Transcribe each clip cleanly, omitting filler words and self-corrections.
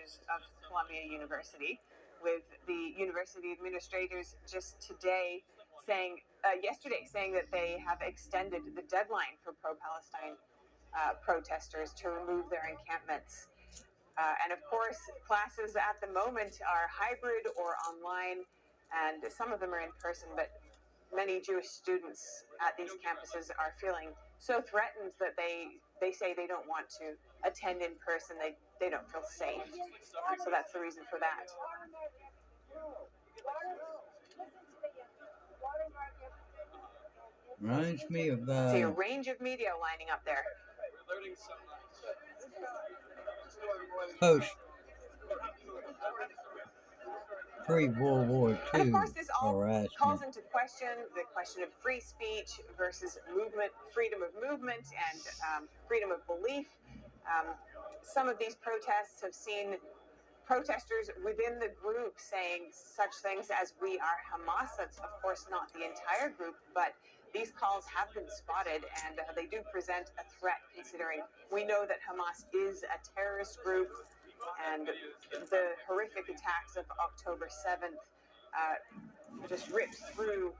campus of Columbia University, with the university administrators just yesterday saying that they have extended the deadline for pro-Palestine protesters to remove their encampments. And of course, classes at the moment are hybrid or online, and some of them are in person, but many Jewish students at these campuses are feeling so threatened that they say they don't want to attend in person. They don't feel safe. So that's the reason for that. Reminds me of See a range of media lining up there. Post pre-World War II. And of course, this all harassment calls into question the question of free speech versus movement, freedom of movement, and freedom of belief. Some of these protests have seen protesters within the group saying such things as "We are Hamas." That's of course not the entire group, but these calls have been spotted, and they do present a threat, considering we know that Hamas is a terrorist group, and the horrific attacks of October 7th just ripped through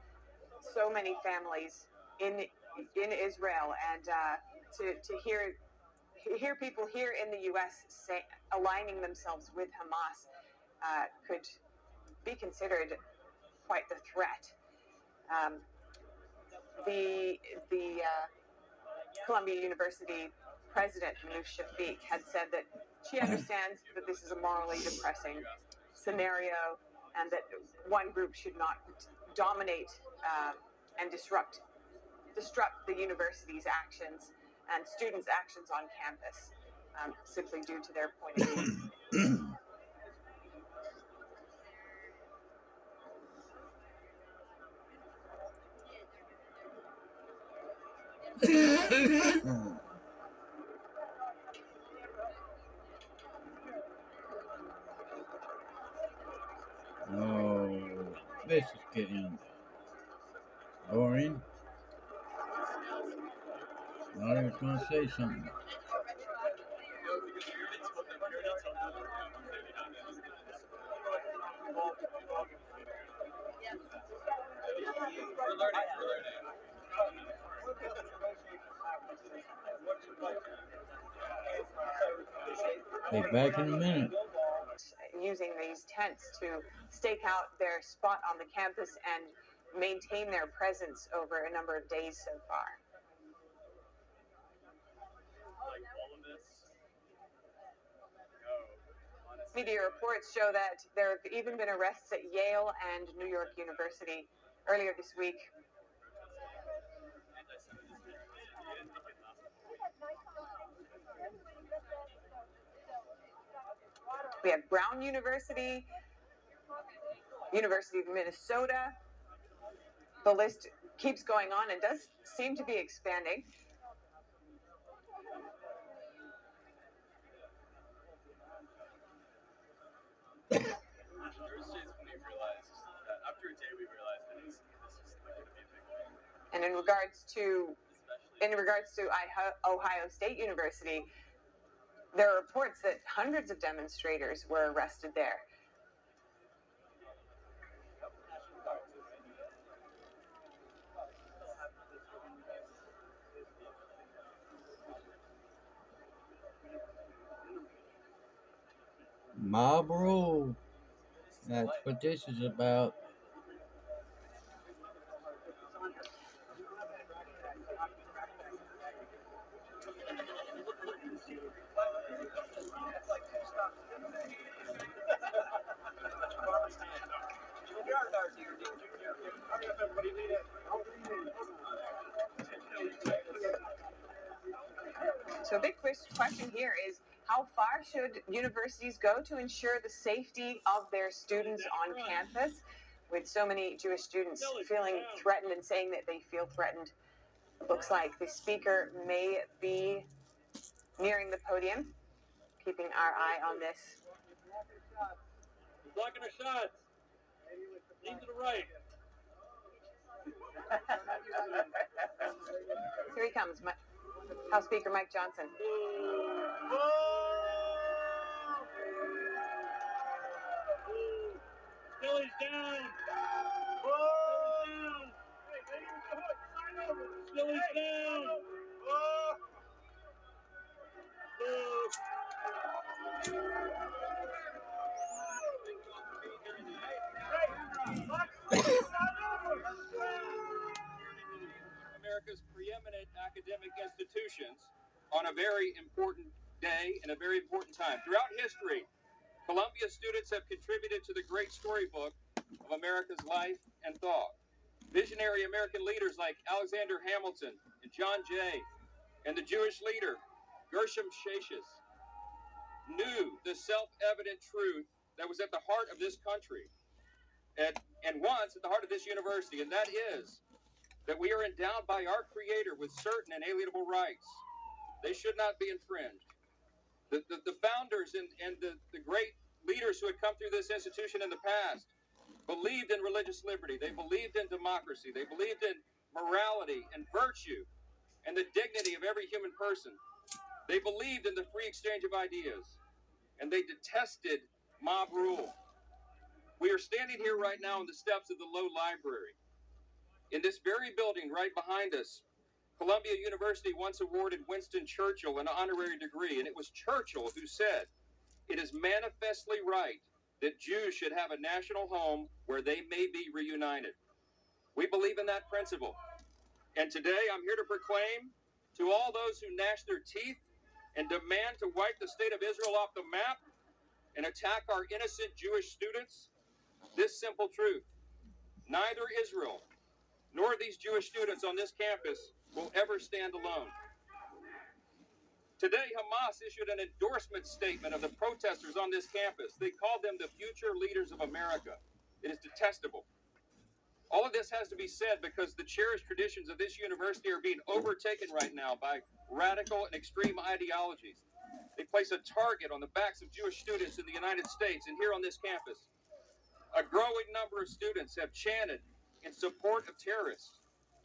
so many families in Israel, and to hear people here in the U.S. aligning themselves with Hamas could be considered quite the threat. The Columbia University president, Manoush Shafiq, had said that she understands that this is a morally depressing scenario, and that one group should not dominate and disrupt the university's actions and students' actions on campus, simply due to their point of view. Oh, this is getting boring. I was going to say something. Be back in a minute. Using these tents to stake out their spot on the campus and maintain their presence over a number of days so far. Media reports show that there have even been arrests at Yale and New York University earlier this week. We have Brown University, University of Minnesota. The list keeps going on and does seem to be expanding. And in regards to Ohio State University, there are reports that hundreds of demonstrators were arrested there. Mob rule. That's what this is about. So a big question here is, how far should universities go to ensure the safety of their students on campus? With so many Jewish students feeling threatened and saying that they feel threatened, looks like the speaker may be nearing the podium. Keeping our eye on this. Blocking our shots. Lean to the right. Here he comes, House Speaker Mike Johnson. America's preeminent academic institutions on a very important day and a very important time. Throughout history, Columbia students have contributed to the great storybook of America's life and thought. Visionary American leaders like Alexander Hamilton and John Jay and the Jewish leader Gershom Shashis knew the self-evident truth that was at the heart of this country and once at the heart of this university, and that is that we are endowed by our Creator with certain inalienable rights. They should not be infringed. The founders and the great leaders who had come through this institution in the past believed in religious liberty. They believed in democracy. They believed in morality and virtue and the dignity of every human person. They believed in the free exchange of ideas, and they detested mob rule. We are standing here right now on the steps of the Low Library. In this very building right behind us, Columbia University once awarded Winston Churchill an honorary degree, and it was Churchill who said, "It is manifestly right that Jews should have a national home where they may be reunited." We believe in that principle. And today I'm here to proclaim to all those who gnash their teeth and demand to wipe the state of Israel off the map and attack our innocent Jewish students this simple truth: neither Israel nor these Jewish students on this campus will ever stand alone. Today, Hamas issued an endorsement statement of the protesters on this campus. They called them the future leaders of America. It is detestable. All of this has to be said because the cherished traditions of this university are being overtaken right now by radical and extreme ideologies. They place a target on the backs of Jewish students in the United States and here on this campus. A growing number of students have chanted in support of terrorists.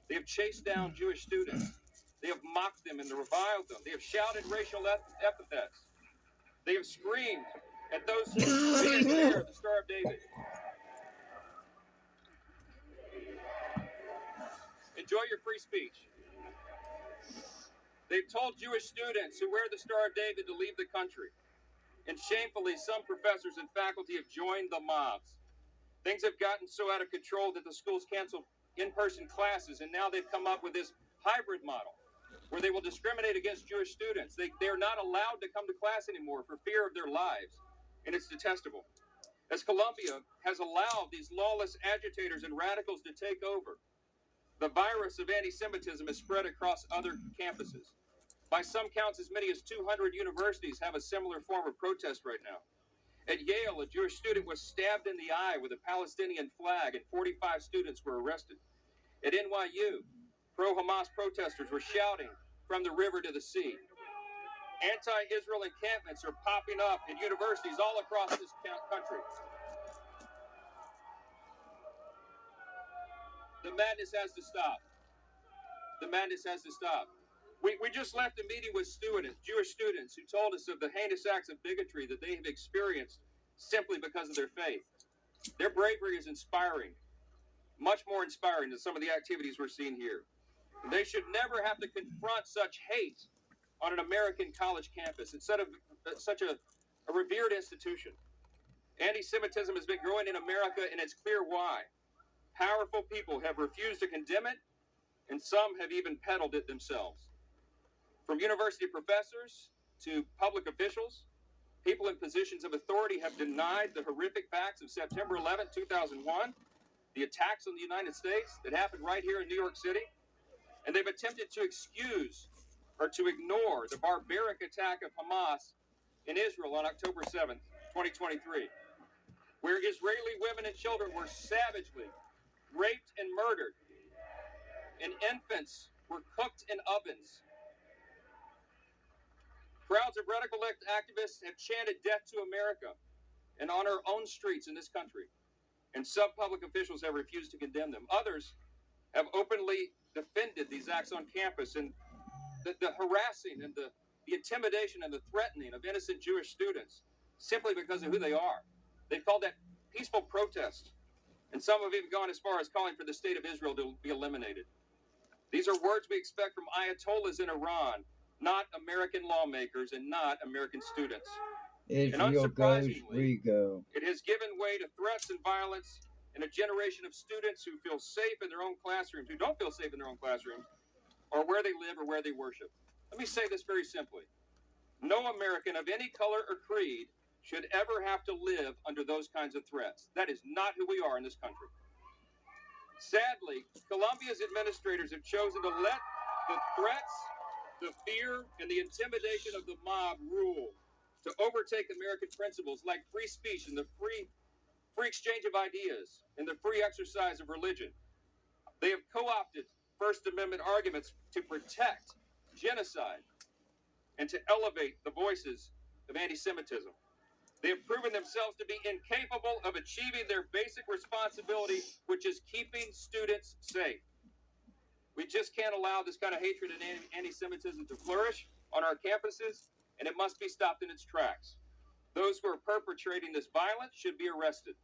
They have chased down Jewish students. They have mocked them and reviled them. They have shouted racial epithets. They have screamed at those who wear the Star of David. Enjoy your free speech. They've told Jewish students who wear the Star of David to leave the country. And shamefully, some professors and faculty have joined the mobs. Things have gotten so out of control that the schools canceled in-person classes, and now they've come up with this hybrid model where they will discriminate against Jewish students. They're not allowed to come to class anymore for fear of their lives, and it's detestable. As Columbia has allowed these lawless agitators and radicals to take over, the virus of anti-Semitism is spread across other campuses. By some counts, as many as 200 universities have a similar form of protest right now. At Yale, a Jewish student was stabbed in the eye with a Palestinian flag, and 45 students were arrested. At NYU, pro-Hamas protesters were shouting from the river to the sea. Anti-Israel encampments are popping up in universities all across this country. The madness has to stop. The madness has to stop. We just left a meeting with students, Jewish students, who told us of the heinous acts of bigotry that they have experienced simply because of their faith. Their bravery is inspiring, much more inspiring than some of the activities we're seeing here. They should never have to confront such hate on an American college campus instead of such a revered institution. Anti-Semitism has been growing in America, and it's clear why. Powerful people have refused to condemn it, and some have even peddled it themselves. From university professors to public officials, people in positions of authority have denied the horrific facts of September 11, 2001, the attacks on the United States that happened right here in New York City, and they've attempted to excuse or to ignore the barbaric attack of Hamas in Israel on October 7th, 2023, where Israeli women and children were savagely raped and murdered, and infants were cooked in ovens. Crowds of radical activists have chanted death to America and on our own streets in this country, and some public officials have refused to condemn them. Others have openly defended these acts on campus, and the harassing and the intimidation and the threatening of innocent Jewish students simply because of who they are. They've called that peaceful protest, and some have even gone as far as calling for the state of Israel to be eliminated. These are words we expect from ayatollahs in Iran, not American lawmakers and not American students. Israel goes, we go. It has given way to threats and violence and a generation of students who feel safe in their own classrooms, who don't feel safe in their own classrooms, or where they live or where they worship. Let me say this very simply. No American of any color or creed should ever have to live under those kinds of threats. That is not who we are in this country. Sadly, Columbia's administrators have chosen to let the threats, the fear, and the intimidation of the mob rule, to overtake American principles like free speech and the free exchange of ideas and the free exercise of religion. They have co-opted First Amendment arguments to protect genocide and to elevate the voices of anti-Semitism. They have proven themselves to be incapable of achieving their basic responsibility, which is keeping students safe. We just can't allow this kind of hatred and anti-Semitism to flourish on our campuses, and it must be stopped in its tracks. Those who are perpetrating this violence should be arrested.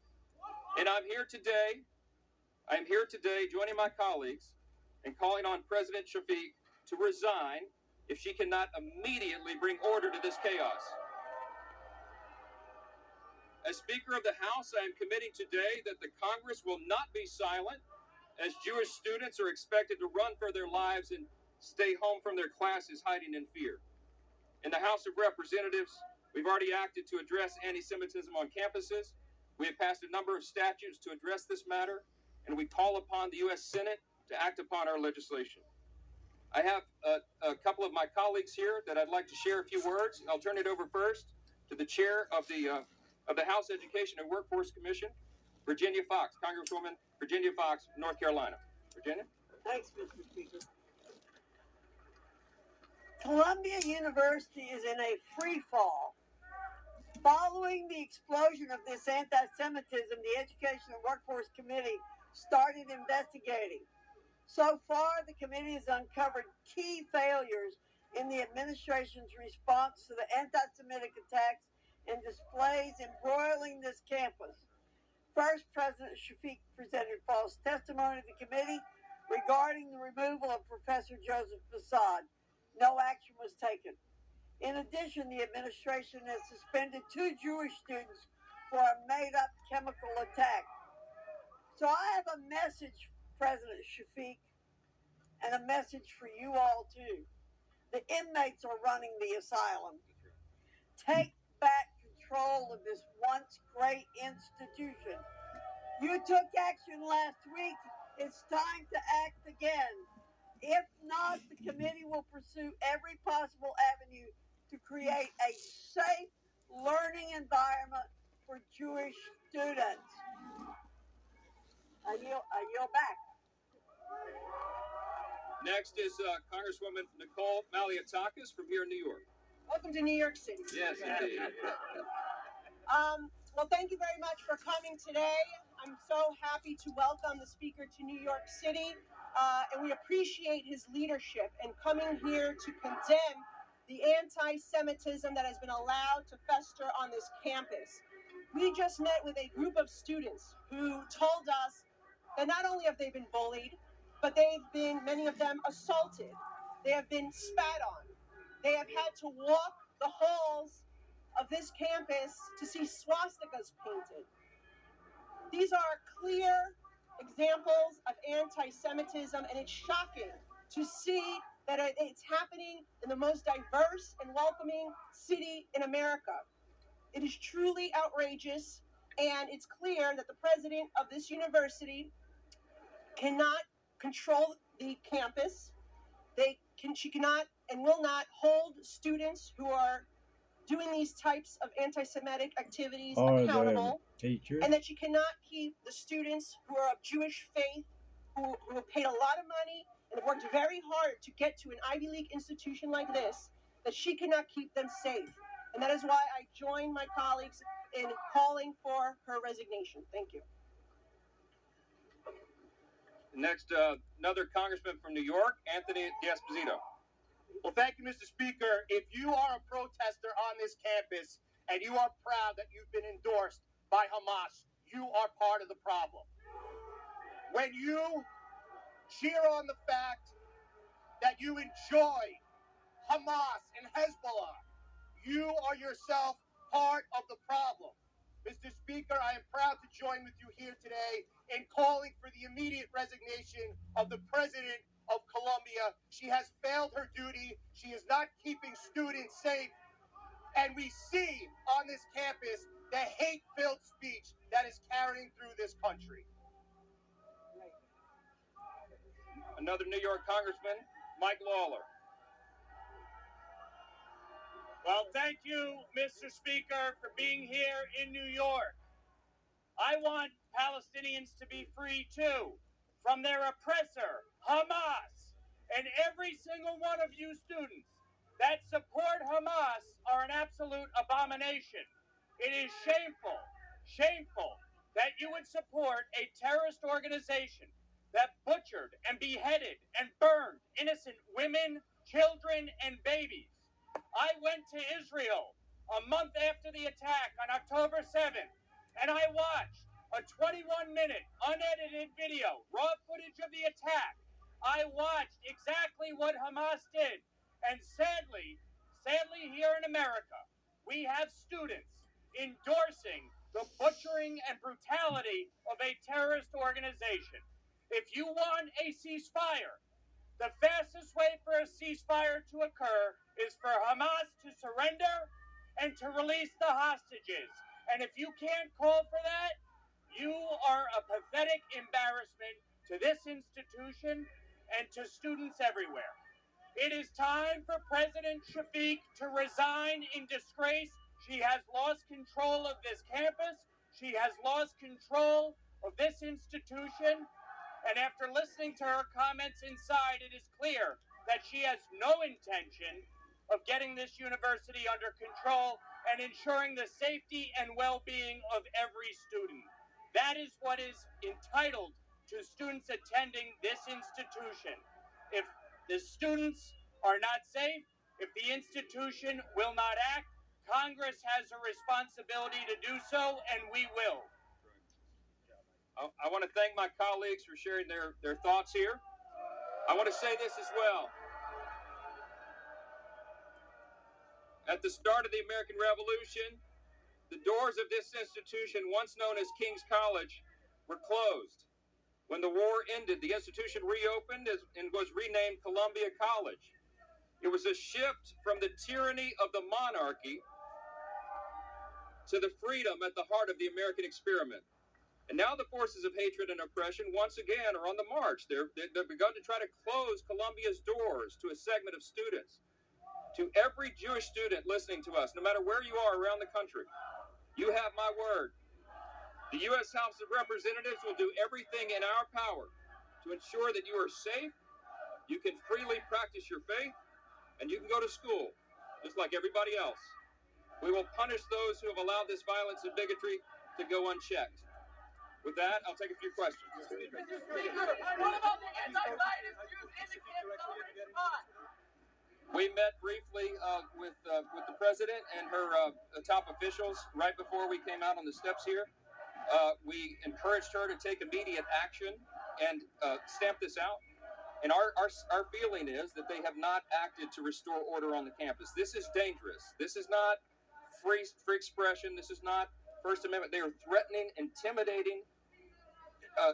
And I'm here today joining my colleagues and calling on President Shafiq to resign if she cannot immediately bring order to this chaos. As Speaker of the House, I am committing today that the Congress will not be silent as Jewish students are expected to run for their lives and stay home from their classes hiding in fear. In the House of Representatives, we've already acted to address anti-Semitism on campuses. We have passed a number of statutes to address this matter, and we call upon the U.S. Senate to act upon our legislation. I have a couple of my colleagues here that I'd like to share a few words. I'll turn it over first to the chair of the House Education and Workforce Commission, Virginia Fox, Congresswoman Virginia Fox, North Carolina. Virginia? Thanks, Mr. Speaker. Columbia University is in a free fall. Following the explosion of this anti-Semitism, the Education and Workforce Committee started investigating. So far, the committee has uncovered key failures in the administration's response to the anti-Semitic attacks and displays embroiling this campus. First, President Shafiq presented false testimony to the committee regarding the removal of Professor Joseph Basad. No action was taken. In addition, the administration has suspended 2 Jewish students for a made-up chemical attack. So I have a message, President Shafiq, and a message for you all too. The inmates are running the asylum. Take back control of this once great institution. You took action last week. It's time to act again. If not, the committee will pursue every possible avenue to create a safe learning environment for Jewish students. I yield back. Next is Congresswoman Nicole Malliotakis from here in New York. Welcome to New York City. Yes, indeed. Well, thank you very much for coming today. I'm so happy to welcome the Speaker to New York City, and we appreciate his leadership and coming here to condemn the anti-Semitism that has been allowed to fester on this campus. We just met with a group of students who told us that not only have they been bullied, but many of them assaulted. They have been spat on. They have had to walk the halls of this campus to see swastikas painted. These are clear examples of anti-Semitism, and it's shocking to see that it's happening in the most diverse and welcoming city in America. It is truly outrageous, and it's clear that the president of this university cannot control the campus. She cannot and will not hold students who are doing these types of anti-Semitic activities accountable, and that she cannot keep the students who are of Jewish faith, who have paid a lot of money and have worked very hard to get to an Ivy League institution like this, that she cannot keep them safe. And that is why I join my colleagues in calling for her resignation. Thank you. Next, another congressman from New York, Anthony D'Esposito. Well, thank you, Mr. Speaker. If you are a protester on this campus and you are proud that you've been endorsed by Hamas, you are part of the problem. When you cheer on the fact that you enjoy Hamas and Hezbollah, you are yourself part of the problem. Mr. Speaker, I am proud to join with you here today in calling for the immediate resignation of the president of Colombia. She has failed her duty. She is not keeping students safe. And we see on this campus the hate-filled speech that is carrying through this country. Another New York Congressman, Mike Lawler. Well, thank you, Mr. Speaker, for being here in New York. I want Palestinians to be free, too, from their oppressor, Hamas. And every single one of you students that support Hamas are an absolute abomination. It is shameful, shameful that you would support a terrorist organization that butchered and beheaded and burned innocent women, children, and babies. I went to Israel a month after the attack on October 7th, and I watched a 21-minute unedited video, raw footage of the attack. I watched exactly what Hamas did. And sadly here in America, we have students endorsing the butchering and brutality of a terrorist organization. If you want a ceasefire, the fastest way for a ceasefire to occur is for Hamas to surrender and to release the hostages. And if you can't call for that, you are a pathetic embarrassment to this institution and to students everywhere. It is time for President Shafiq to resign in disgrace. She has lost control of this campus. She has lost control of this institution. And after listening to her comments inside, it is clear that she has no intention of getting this university under control and ensuring the safety and well-being of every student. That is what is entitled to students attending this institution. If the students are not safe, if the institution will not act, Congress has a responsibility to do so, and we will. I want to thank my colleagues for sharing their thoughts here. I want to say this as well. At the start of the American Revolution, the doors of this institution, once known as King's College, were closed. When the war ended, the institution reopened and was renamed Columbia College. It was a shift from the tyranny of the monarchy to the freedom at the heart of the American experiment. And now the forces of hatred and oppression once again are on the march. They've begun to try to close Columbia's doors to a segment of students. To every Jewish student listening to us, no matter where you are around the country, you have my word. The U.S. House of Representatives will do everything in our power to ensure that you are safe, you can freely practice your faith, and you can go to school just like everybody else. We will punish those who have allowed this violence and bigotry to go unchecked. With that, I'll take a few questions. Mr. Speaker, what about the anti-Zionist Jews in the camp celebrating Hamas? We met briefly with the president and her top officials right before we came out on the steps here. We encouraged her to take immediate action and stamp this out. And our feeling is that they have not acted to restore order on the campus. This is dangerous. This is not free expression. This is not First Amendment. They are threatening, intimidating,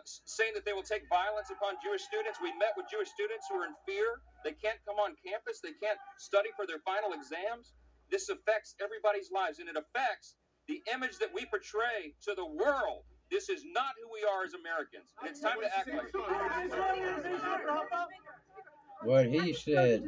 saying that they will take violence upon Jewish students. We met with Jewish students who are in fear. They can't come on campus. They can't study for their final exams. This affects everybody's lives, and it affects the image that we portray to the world. This is not who we are as Americans, and it's time to act like it. What he said